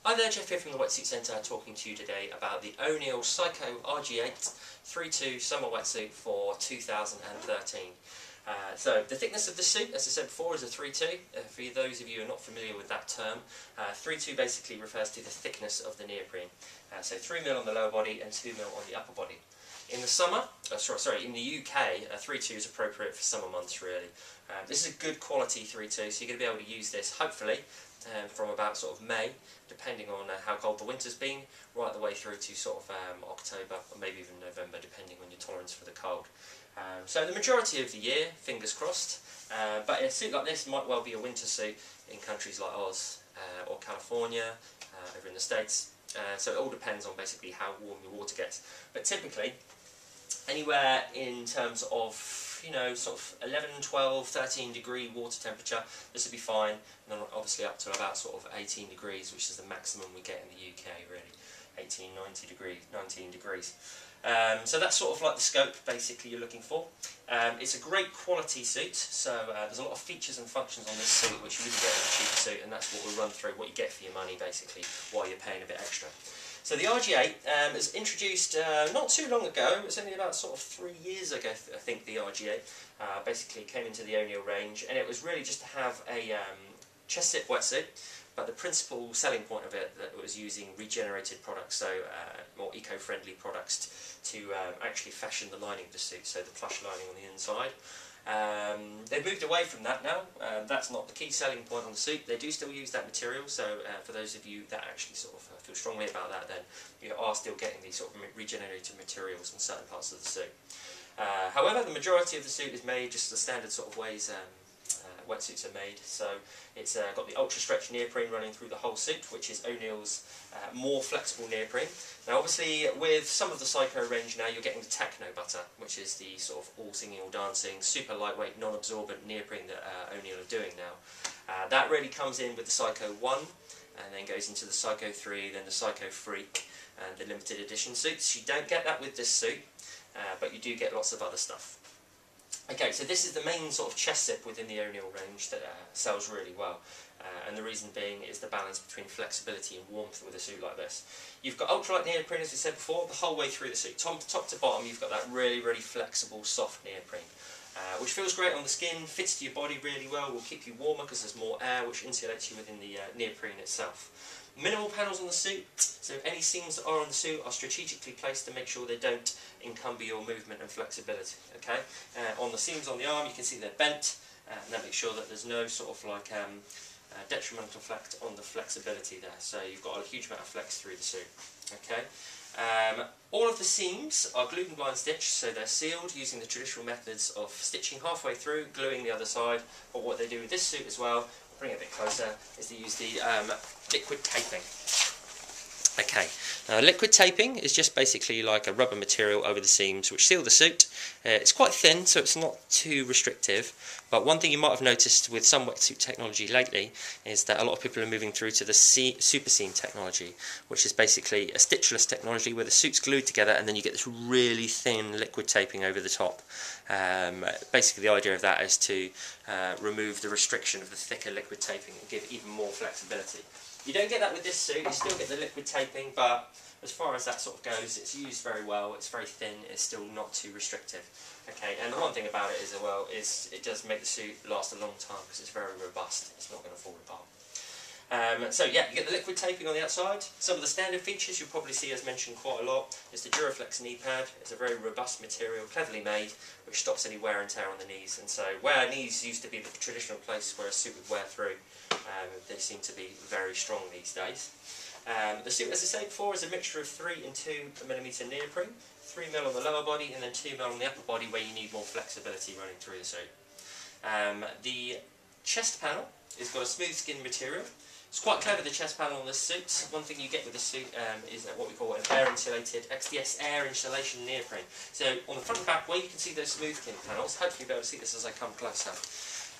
Hi there, Jeff here from the Wetsuit Centre, talking to you today about the Oneill Psycho RG8 3-2 summer wetsuit for 2013. So the thickness of the suit, as I said before, is a 3-2. For those of you who are not familiar with that term, 3-2 basically refers to the thickness of the neoprene. So 3mm on the lower body and 2mm on the upper body. In the summer, in the UK, a 3-2 is appropriate for summer months really. This is a good quality 3-2, so you're going to be able to use this hopefully from about sort of May, depending on how cold the winter's been, right the way through to sort of October or maybe even November, depending on your tolerance for the cold. So the majority of the year, fingers crossed, but a suit like this might well be a winter suit in countries like Oz or California, over in the States. So it all depends on basically how warm your water gets. But typically, anywhere in terms of, you know, sort of 11, 12, 13 degree water temperature, this would be fine. And then obviously up to about sort of 18 degrees, which is the maximum we get in the UK really. 18, 19 degrees. So that's sort of like the scope basically you're looking for. It's a great quality suit, so there's a lot of features and functions on this suit which you wouldn't get in a cheaper suit, and that's what we'll run through, what you get for your money basically, while you're paying a bit extra. So the RG8 was introduced not too long ago. It was only about sort of 3 years ago, I think, the RG8 basically came into the Oneill range, and it was really just to have a chest zip wetsuit. But the principal selling point of it that was using regenerated products, so more eco-friendly products to actually fashion the lining of the suit, so the plush lining on the inside. They've moved away from that now. That's not the key selling point on the suit. They do still use that material, so for those of you that actually sort of feel strongly about that, then you are still getting these sort of regenerated materials on certain parts of the suit. However, the majority of the suit is made just the standard sort of ways wetsuits are made. So it's got the ultra stretch neoprene running through the whole suit, which is Oneill more flexible neoprene. Now obviously with some of the Psycho range now you're getting the techno butter, which is the sort of all singing all dancing super lightweight non-absorbent neoprene that Oneill are doing now. That really comes in with the Psycho 1 and then goes into the Psycho 3, then the Psycho Freak and the limited edition suits. You don't get that with this suit, but you do get lots of other stuff. Okay, so this is the main sort of chest zip within the Oneill range that sells really well, and the reason being is the balance between flexibility and warmth with a suit like this. You've got ultralight neoprene, as we said before, the whole way through the suit. Top to bottom you've got that really, really flexible, soft neoprene, which feels great on the skin, fits to your body really well, will keep you warmer because there's more air which insulates you within the neoprene itself. Minimal panels on the suit, so any seams that are on the suit are strategically placed to make sure they don't encumber your movement and flexibility. Okay, on the seams on the arm you can see they're bent, and that makes sure that there's no sort of like detrimental effect on the flexibility there. So you've got a huge amount of flex through the suit. Okay, all of the seams are glued and blind stitched, so they're sealed using the traditional methods of stitching halfway through, gluing the other side. But what they do with this suit as well, bring it a bit closer, is they use the liquid taping. Okay, now liquid taping is just basically like a rubber material over the seams which seal the suit. It's quite thin, so it's not too restrictive, but one thing you might have noticed with some wetsuit technology lately is that a lot of people are moving through to the super seam technology, which is basically a stitchless technology where the suit's glued together and then you get this really thin liquid taping over the top. Basically the idea of that is to remove the restriction of the thicker liquid taping and give even more flexibility. You don't get that with this suit, you still get the liquid taping, but as far as that sort of goes, it's used very well, it's very thin, it's still not too restrictive. Okay, and the one thing about it is, it does make the suit last a long time because it's very robust, it's not going to fall apart. So yeah, you get the liquid taping on the outside. Some of the standard features you'll probably see as mentioned quite a lot is the Duraflex knee pad. It's a very robust material, cleverly made, which stops any wear and tear on the knees. And so where knees used to be the traditional place where a suit would wear through, they seem to be very strong these days. The suit, as I said before, is a mixture of 3 and 2mm neoprene, 3mm on the lower body and then 2mm on the upper body where you need more flexibility running through the suit. The chest panel has got a smooth skin material. It's quite clever, the chest panel on this suit. One thing you get with this suit is what we call an air-insulated XDS air insulation neoprene. So on the front and back, where you can see those smooth skin panels, hopefully you'll be able to see this as I come closer.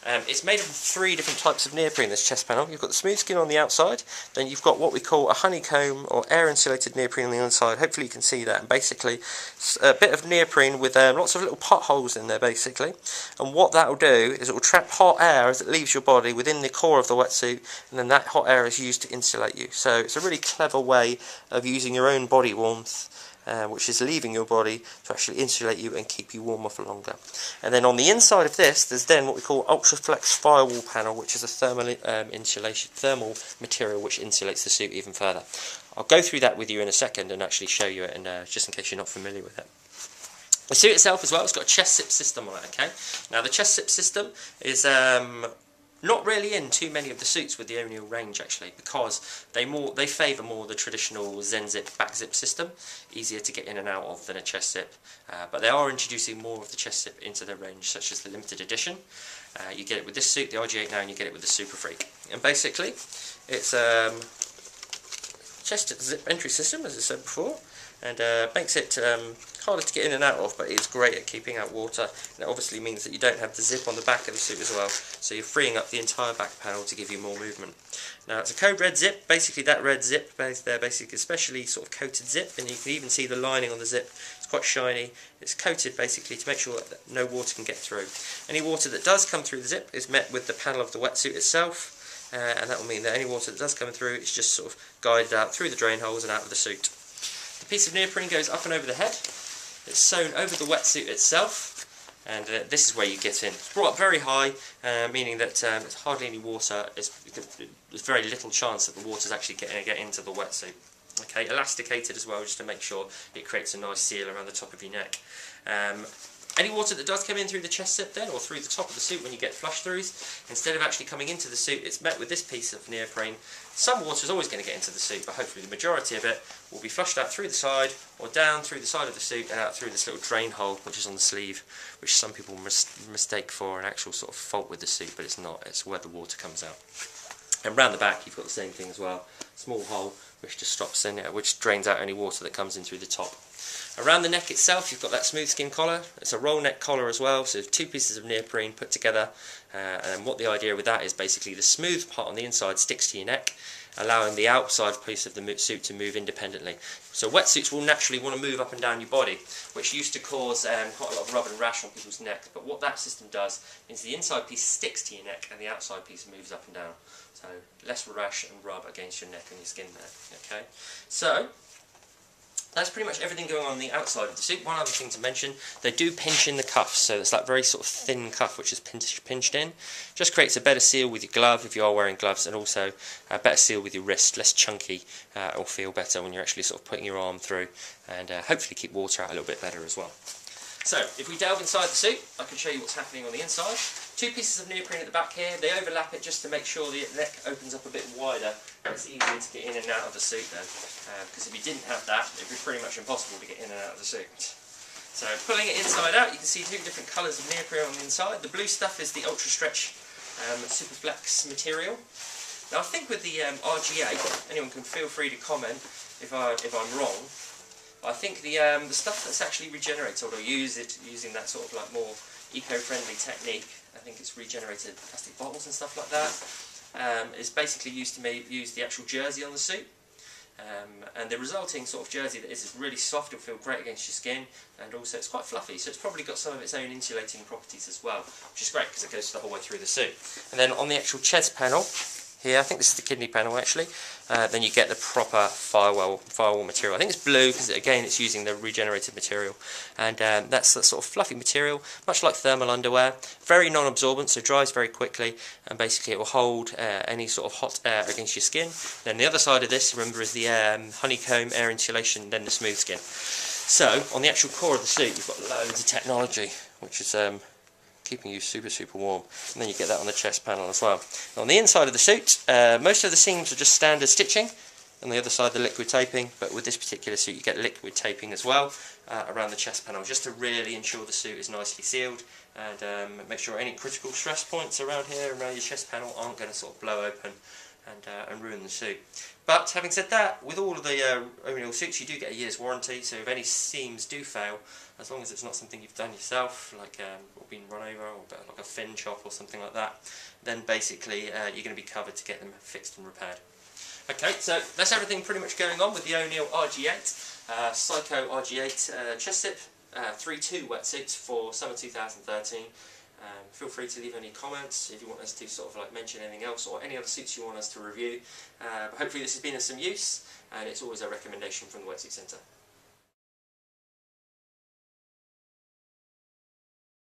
It's made of 3 different types of neoprene, this chest panel. You've got the smooth skin on the outside, then you've got what we call a honeycomb or air insulated neoprene on the inside. Hopefully you can see that. And basically, it's a bit of neoprene with lots of little potholes in there basically. And what that will do is it will trap hot air as it leaves your body within the core of the wetsuit, and then that hot air is used to insulate you. So it's a really clever way of using your own body warmth, which is leaving your body, to actually insulate you and keep you warmer for longer. And then on the inside of this, there's then what we call Ultraflex firewall panel, which is a thermal material which insulates the suit even further. I'll go through that with you in a second and actually show you it, and just in case you're not familiar with it. The suit itself as well, it's got a chest zip system on it. Okay. Now the chest zip system is not really in too many of the suits with the Oneill range actually, because they favour more the traditional Zen zip back zip system, easier to get in and out of than a chest zip. But they are introducing more of the chest zip into their range, such as the limited edition. You get it with this suit, the RG8 now, and you get it with the Super Freak. And basically, it's chest zip entry system, as I said before, and makes it harder to get in and out of, but it's great at keeping out water. And it obviously means that you don't have the zip on the back of the suit as well, so you're freeing up the entire back panel to give you more movement. Now it's a Codered Zip, basically that red zip there, basically especially sort of coated zip, and you can even see the lining on the zip. It's quite shiny. It's coated basically to make sure that no water can get through. Any water that does come through the zip is met with the panel of the wetsuit itself, and that will mean that any water that does come through is just sort of guided out through the drain holes and out of the suit. The piece of neoprene goes up and over the head. It's sewn over the wetsuit itself, and this is where you get in. It's brought up very high, meaning that there's hardly any water. There's very little chance that the water's actually going to get into the wetsuit. Okay, elasticated as well, just to make sure it creates a nice seal around the top of your neck. Any water that does come in through the chest zip then, or through the top of the suit when you get flush throughs, instead of actually coming into the suit, it's met with this piece of neoprene. Some water is always going to get into the suit, but hopefully the majority of it will be flushed out through the side, or down through the side of the suit and out through this little drain hole which is on the sleeve, which some people mistake for an actual sort of fault with the suit, but it's not. It's where the water comes out. And round the back you've got the same thing as well, small hole which just stops in it, which drains out any water that comes in through the top. Around the neck itself you've got that smooth skin collar. It's a roll neck collar as well, so 2 pieces of neoprene put together, and what the idea with that is basically the smooth part on the inside sticks to your neck, allowing the outside piece of the suit to move independently. So wetsuits will naturally want to move up and down your body, which used to cause quite a lot of rub and rash on people's necks, but what that system does is the inside piece sticks to your neck and the outside piece moves up and down. So less rash and rub against your neck and your skin there. Okay, so that's pretty much everything going on the outside of the suit. One other thing to mention, they do pinch in the cuffs, so it's that very sort of thin cuff which is pinched in. Just creates a better seal with your glove if you are wearing gloves, and also a better seal with your wrist, less chunky. It'll feel better when you're actually sort of putting your arm through, and hopefully keep water out a little bit better as well. So, if we delve inside the suit, I can show you what's happening on the inside. 2 pieces of neoprene at the back here. They overlap it just to make sure the neck opens up a bit wider, and it's easier to get in and out of the suit then. Because if you didn't have that, it would be pretty much impossible to get in and out of the suit. So, pulling it inside out, you can see 2 different colours of neoprene on the inside. The blue stuff is the Ultra Stretch Superflex material. Now, I think with the RG8, anyone can feel free to comment if I'm wrong. I think the stuff that's actually regenerated, or using that sort of like more eco-friendly technique, I think it's regenerated plastic bottles and stuff like that, is basically used to use the actual jersey on the suit. And the resulting sort of jersey that is really soft, it'll feel great against your skin, and also it's quite fluffy, so it's probably got some of its own insulating properties as well, which is great because it goes the whole way through the suit. And then on the actual chest panel, here, I think this is the kidney panel actually, then you get the proper firewall material. I think it's blue because again it's using the regenerated material, and that's that sort of fluffy material, much like thermal underwear, very non-absorbent, so dries very quickly, and basically it will hold any sort of hot air against your skin. Then the other side of this, remember, is the honeycomb air insulation, then the smooth skin. So on the actual core of the suit you've got loads of technology, which is keeping you super warm, and then you get that on the chest panel as well. Now, on the inside of the suit, most of the seams are just standard stitching, on the other side the liquid taping, but with this particular suit you get liquid taping as well around the chest panel, just to really ensure the suit is nicely sealed, and make sure any critical stress points around here, around your chest panel, aren't going to sort of blow open and ruin the suit. But having said that, with all of the Oneill suits you do get a year's warranty, so if any seams do fail, as long as it's not something you've done yourself, like or been run over, or like a fin chop or something like that, then basically you're going to be covered to get them fixed and repaired. Okay, so that's everything pretty much going on with the Oneill RG8, Psycho RG8 chest zip, 3.2 wetsuits for summer 2013. Feel free to leave any comments if you want us to sort of like mention anything else or any other suits you want us to review. But hopefully this has been of some use, and it's always a recommendation from the Wetsuit Centre.